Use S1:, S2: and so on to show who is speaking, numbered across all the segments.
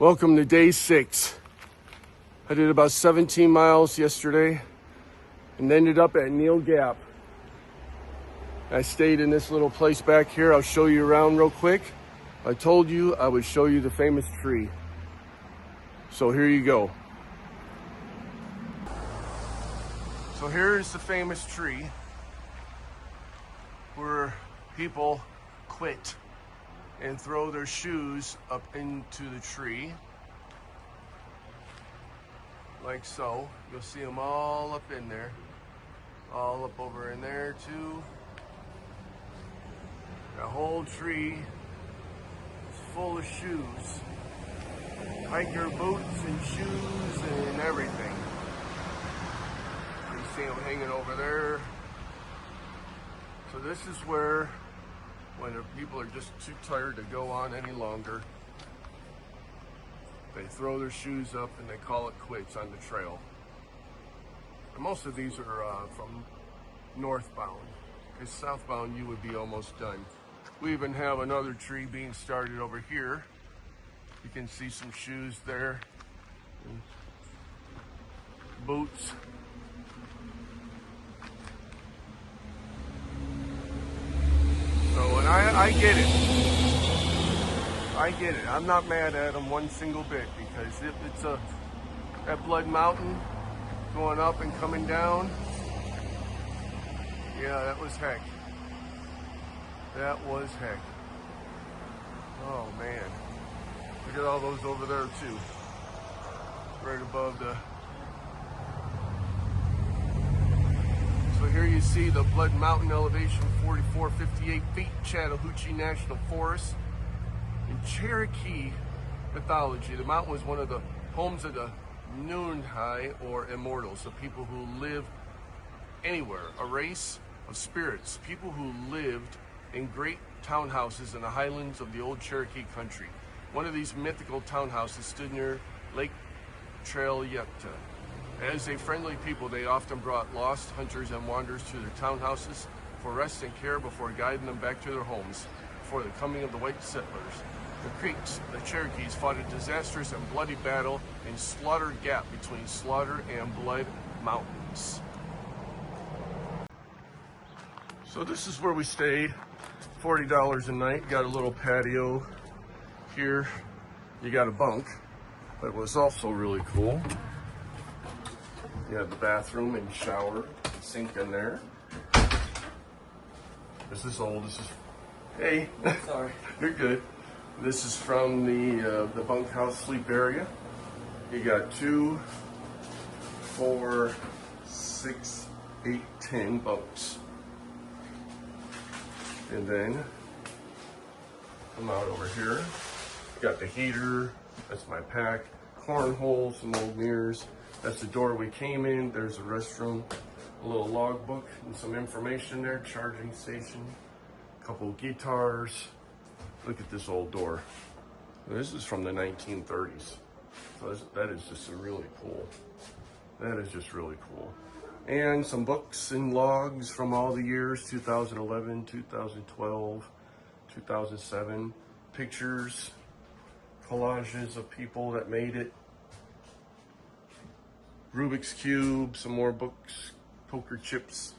S1: Welcome to day 6. I did about 17 miles yesterday and ended up at Neel Gap. I stayed in this little place back here. I'll show you around real quick. I told you I would show you the famous tree. So here you go. So here's the famous tree where people quit and throw their shoes up into the tree, like so. You'll see them all up in there, all up over in there too. The whole tree is full of shoes, hiker boots and shoes and everything. You see them hanging over there. So this is where, when the people are just too tired to go on any longer, they throw their shoes up and they call it quits on the trail. And most of these are from northbound, because southbound you would be almost done. We even have another tree being started over here. You can see some shoes there, and boots. So, and I get it. I get it. I'm not mad at them one single bit, because if it's that Blood Mountain going up and coming down, yeah, that was heck. That was heck. Oh man. Look at all those over there too. Right above the... So here you see the Blood Mountain elevation, 4,458 feet, Chattahoochee National Forest. In Cherokee mythology, the mountain was one of the homes of the Noonhai, or immortals, the people who live anywhere, a race of spirits, people who lived in great townhouses in the highlands of the old Cherokee country. One of these mythical townhouses stood near Lake Trail-Yukta. As a friendly people, they often brought lost hunters and wanderers to their townhouses for rest and care before guiding them back to their homes before the coming of the white settlers. The Creeks, the Cherokees, fought a disastrous and bloody battle in Slaughter Gap between Slaughter and Blood Mountains. So this is where we stayed. $40 a night. Got a little patio here. You got a bunk, but it was also really cool. You have the bathroom and shower, sink in there. This is old. This is... Hey.
S2: Sorry.
S1: You're good. This is from the bunkhouse sleep area. You got 2, 4, 6, 8, 10 bunks. And then come out over here. Got the heater. That's my pack. Cornhole, some old mirrors. That's the door we came in. There's a restroom, a little logbook, and some information there. Charging station, a couple of guitars. Look at this old door. This is from the 1930s. So that is just really cool. That is just really cool. And some books and logs from all the years, 2011, 2012, 2007. Pictures, collages of people that made it. Rubik's Cube, some more books, poker chips,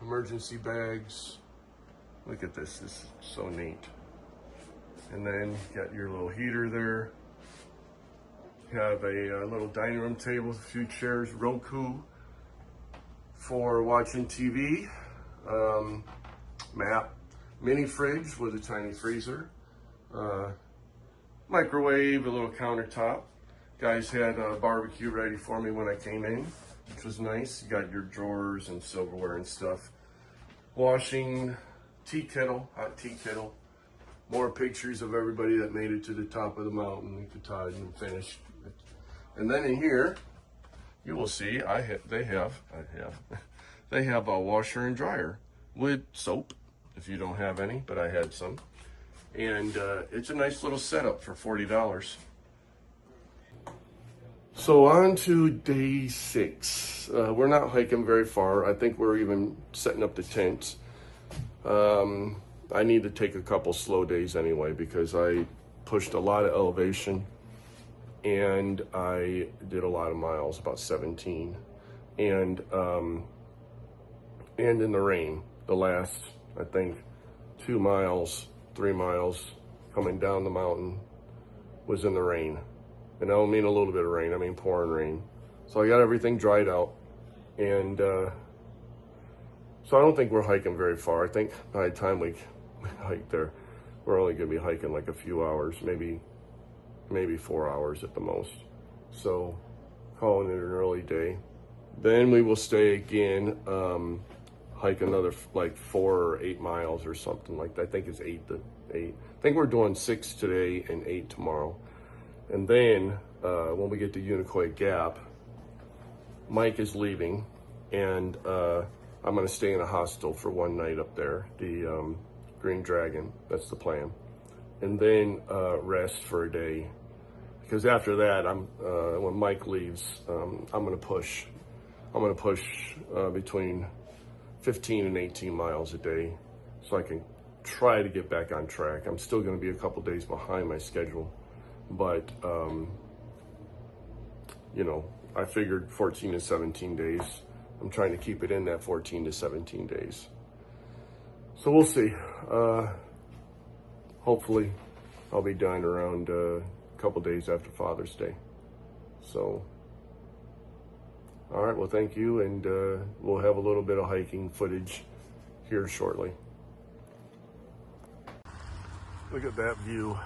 S1: emergency bags. Look at this, this is so neat. And then you got your little heater there. You have a little dining room table with a few chairs, Roku for watching TV, map, mini fridge with a tiny freezer, microwave, a little countertop. Guys had a barbecue ready for me when I came in, which was nice. You got your drawers and silverware and stuff. Washing, tea kettle, hot tea kettle. More pictures of everybody that made it to the top of the mountain, Katahdin, and finished. And then in here, you will see they have a washer and dryer with soap, if you don't have any, but I had some. And it's a nice little setup for $40. So on to day 6. We're not hiking very far. I think we're even setting up the tents. I need to take a couple slow days anyway, because I pushed a lot of elevation, and I did a lot of miles, about 17. And in the rain, the last, I think, 2 miles, 3 miles coming down the mountain was in the rain. And I don't mean a little bit of rain, I mean pouring rain. So I got everything dried out. And so I don't think we're hiking very far. I think by the time we hike there, we're only gonna be hiking like a few hours, maybe 4 hours at the most. So calling it an early day. Then we will stay again, hike another like 4 or 8 miles or something like that. I think it's 8. I think we're doing 6 today and 8 tomorrow. And then when we get to Unicoi Gap, Mike is leaving, and I'm gonna stay in a hostel for one night up there, the Green Dragon. That's the plan. And then rest for a day, because after that, when Mike leaves, I'm gonna push between 15 and 18 miles a day, so I can try to get back on track. I'm still gonna be a couple days behind my schedule, but you know, I figured 14 to 17 days. I'm trying to keep it in that 14 to 17 days. So we'll see. Hopefully I'll be done around a couple days after Father's Day. So, all right, well, thank you. And we'll have a little bit of hiking footage here shortly. Look at that view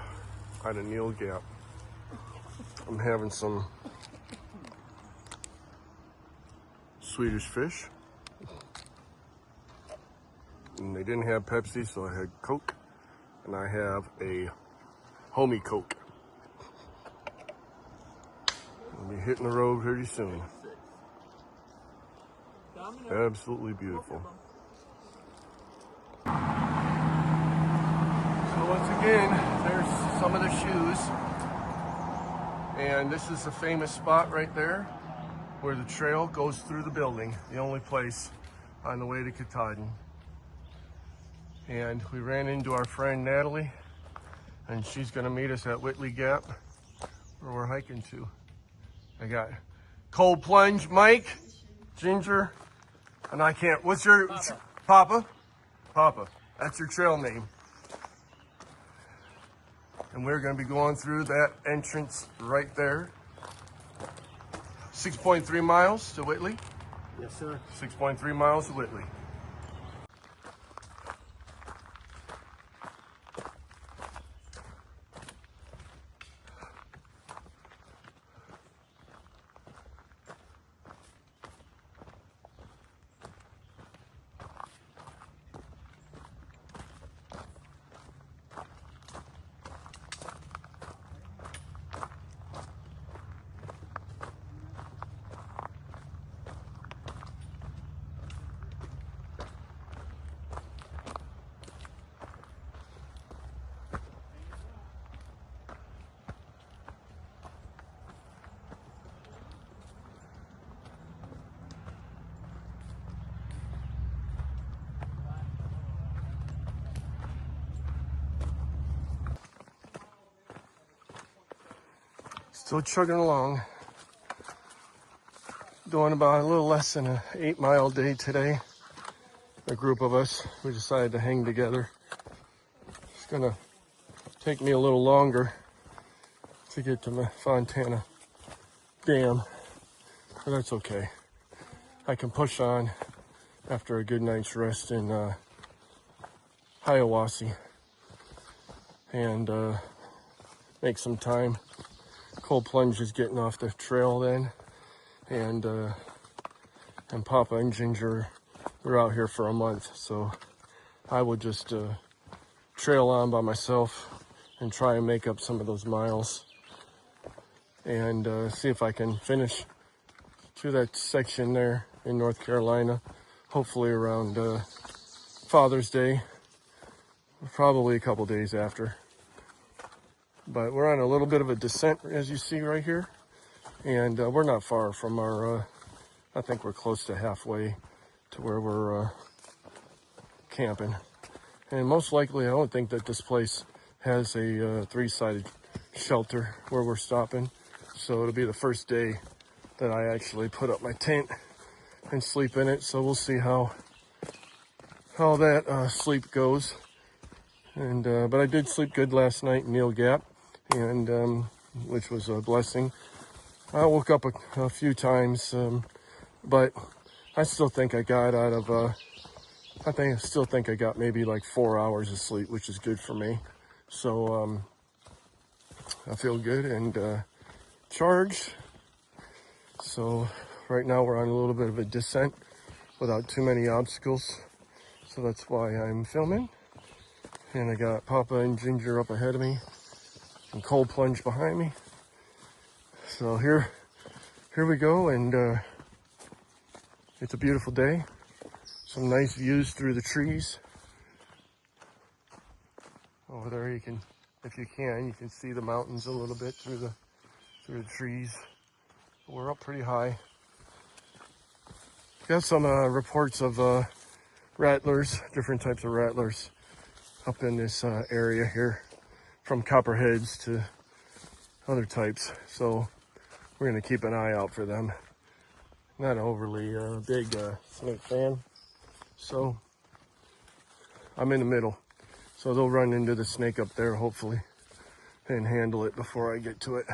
S1: out of Neel Gap. I'm having some Swedish fish, and they didn't have Pepsi, so I had Coke, and I have a homie Coke. I'll be hitting the road pretty soon. Absolutely beautiful. So once again, there's some of the shoes, and this is a famous spot right there where the trail goes through the building, the only place on the way to Katahdin. And we ran into our friend Natalie, and she's gonna meet us at Whitley Gap, where we're hiking to. I got Cold Plunge, Mike, Ginger, and I can't, what's your, Papa? Papa, that's your trail name. And we're gonna be going through that entrance right there. 6.3 miles to Whitley?
S2: Yes, sir.
S1: 6.3 miles to Whitley. Still chugging along. Doing about a little less than an 8-mile day today. A group of us, we decided to hang together. It's gonna take me a little longer to get to my Fontana Dam, but that's okay. I can push on after a good night's rest in Hiawassee and make some time. Cold Plunge is getting off the trail then, and Papa and Ginger, we're out here for a month, so I will just trail on by myself and try and make up some of those miles and see if I can finish through that section there in North Carolina, hopefully around Father's Day, probably a couple days after. But we're on a little bit of a descent, as you see right here, and we're not far from our, I think we're close to halfway to where we're camping. And most likely, I don't think that this place has a three-sided shelter where we're stopping. So it'll be the first day that I actually put up my tent and sleep in it. So we'll see how that sleep goes. And but I did sleep good last night in Neel Gap, and which was a blessing. I woke up a few times, but I still think I got out of I still think I got maybe like 4 hours of sleep, which is good for me. So I feel good and charged. So right now we're on a little bit of a descent without too many obstacles. So that's why I'm filming. And I got Papa and Ginger up ahead of me and Cold Plunge behind me. So here we go, and it's a beautiful day. Some nice views through the trees. Over there you can, if you can see the mountains a little bit through the trees. We're up pretty high. Got some reports of rattlers, different types of rattlers up in this area here, from copperheads to other types. So we're gonna keep an eye out for them. Not an overly big snake fan, so I'm in the middle. So they'll run into the snake up there, hopefully, and handle it before I get to it.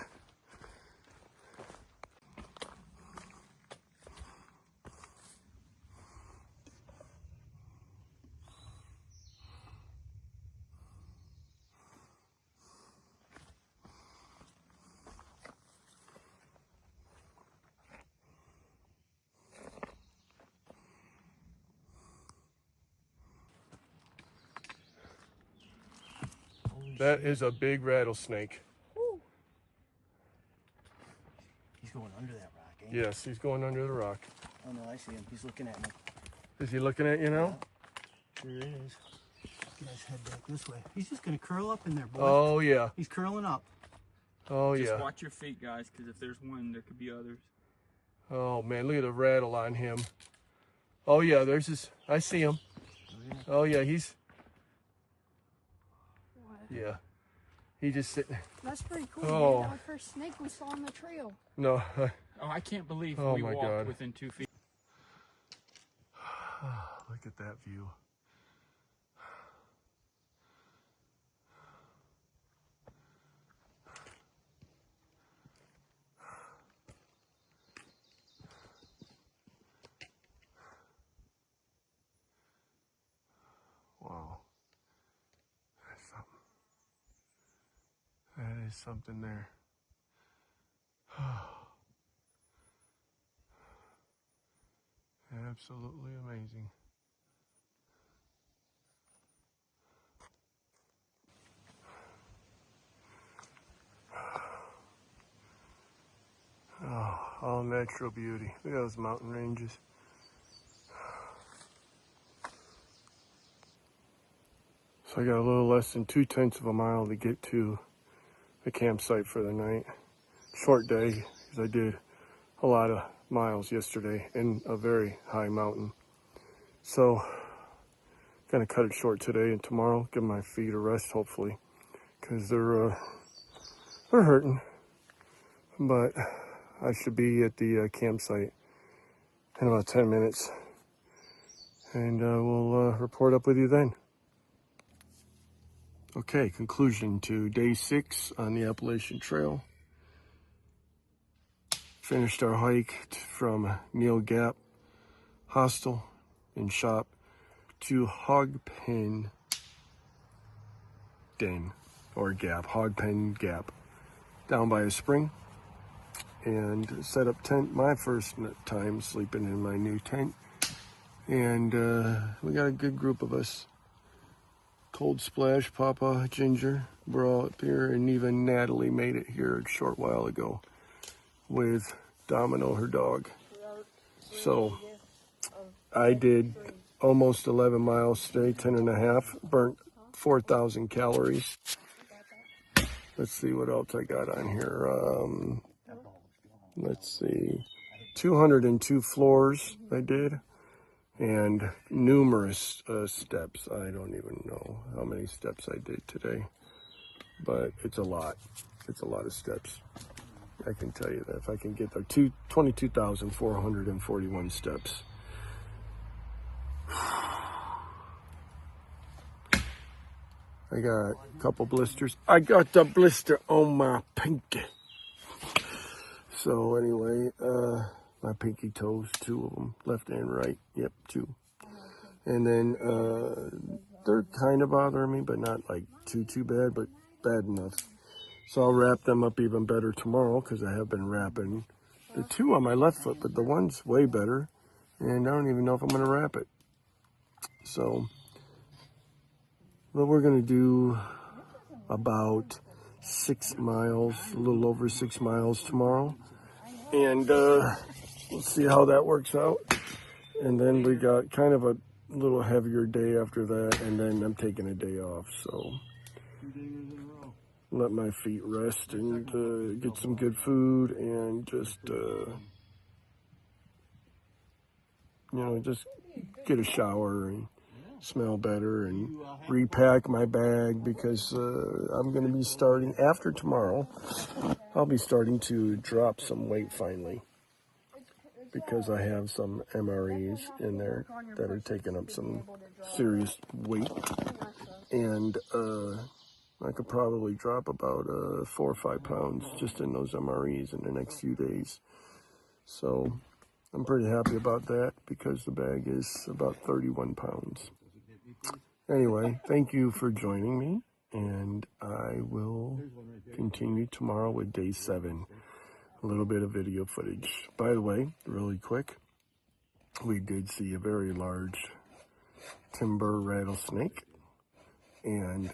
S1: That is a big rattlesnake.
S2: Woo. He's going under that rock, ain't he?
S1: Yes, he's going under the rock.
S2: Oh no, I see him. He's looking at me.
S1: Is he looking at you now?
S2: Yeah. Sure is. Get his head back this way. He's just gonna curl up in there, boy.
S1: Oh yeah.
S2: He's curling up.
S1: Oh yeah.
S3: Just watch your feet, guys, because if there's one, there could be others.
S1: Oh man, look at the rattle on him. Oh yeah, there's his. I see him. Oh yeah, he's. Yeah, he just sitting.
S4: That's pretty cool.
S1: Oh.
S4: Man. Our first snake we saw on the trail.
S1: No.
S3: Oh, I can't believe
S1: Oh,
S3: we
S1: my
S3: walked
S1: God.
S3: within 2 feet.
S1: Look at that view. Wow. That's something. That is something there. Absolutely amazing. Oh, all natural beauty. Look at those mountain ranges. So I got a little less than 2/10 of a mile to get to the campsite for the night. Short day, because I did a lot of miles yesterday in a very high mountain. So, gonna cut it short today and tomorrow. Give my feet a rest, hopefully, because they're hurting. But I should be at the campsite in about 10 minutes, and we'll report up with you then. Okay, conclusion to day 6 on the Appalachian Trail. Finished our hike from Neel Gap Hostel and Shop to Hog Pen Den, or Gap, Hog Pen Gap, down by a spring, and set up tent. My first time sleeping in my new tent, and we got a good group of us. Cold Splash, Papa, Ginger, we're all up here, and even Natalie made it here a short while ago with Domino, her dog. So I did almost 11 miles today, 10 and a half, burnt 4,000 calories. Let's see what else I got on here. Let's see, 202 floors I did, and numerous steps. I don't even know how many steps I did today. but it's a lot. It's a lot of steps. I can tell you that if I can get there, 22,441 steps. I got a couple blisters. I got the blister on my pinky. So anyway, my pinky toes, 2 of them, left and right. Yep, 2. And then they're kind of bothering me, but not like too bad, but bad enough. So I'll wrap them up even better tomorrow because I have been wrapping the 2 on my left foot, but the one's way better, and I don't even know if I'm going to wrap it. So, but we're going to do about 6 miles, a little over 6 miles tomorrow, and we'll see how that works out. And then we got kind of a little heavier day after that, and then I'm taking a day off, so let my feet rest and get some good food and just just get a shower and smell better and repack my bag because I'm going to be starting after tomorrow. I'll be starting to drop some weight finally, because I have some MREs in there that are taking up some serious weight, and I could probably drop about 4 or 5 pounds just in those MREs in the next few days. So I'm pretty happy about that because the bag is about 31 pounds. Anyway, thank you for joining me, and I will continue tomorrow with day 7. A little bit of video footage. By the way, really quick, we did see a very large timber rattlesnake, and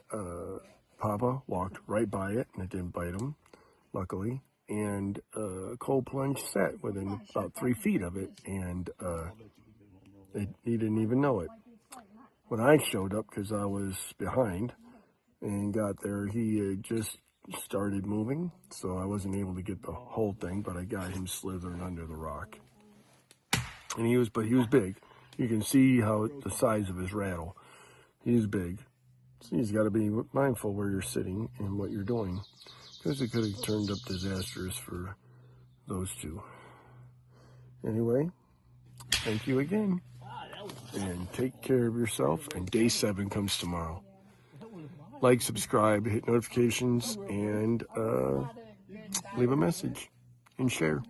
S1: Papa walked right by it, and it didn't bite him, luckily, and cold plunge sat within about 3 feet of it, and he didn't even know it. When I showed up, because I was behind and got there, he had just started moving, so I wasn't able to get the whole thing, but I got him slithering under the rock. And he was big. You can see how the size of his rattle. He's big. So you just got to be mindful where you're sitting and what you're doing, because it could have turned up disastrous for those 2. Anyway, thank you again, and take care of yourself, and day 7 comes tomorrow. Like, subscribe, hit notifications, and leave a message and share.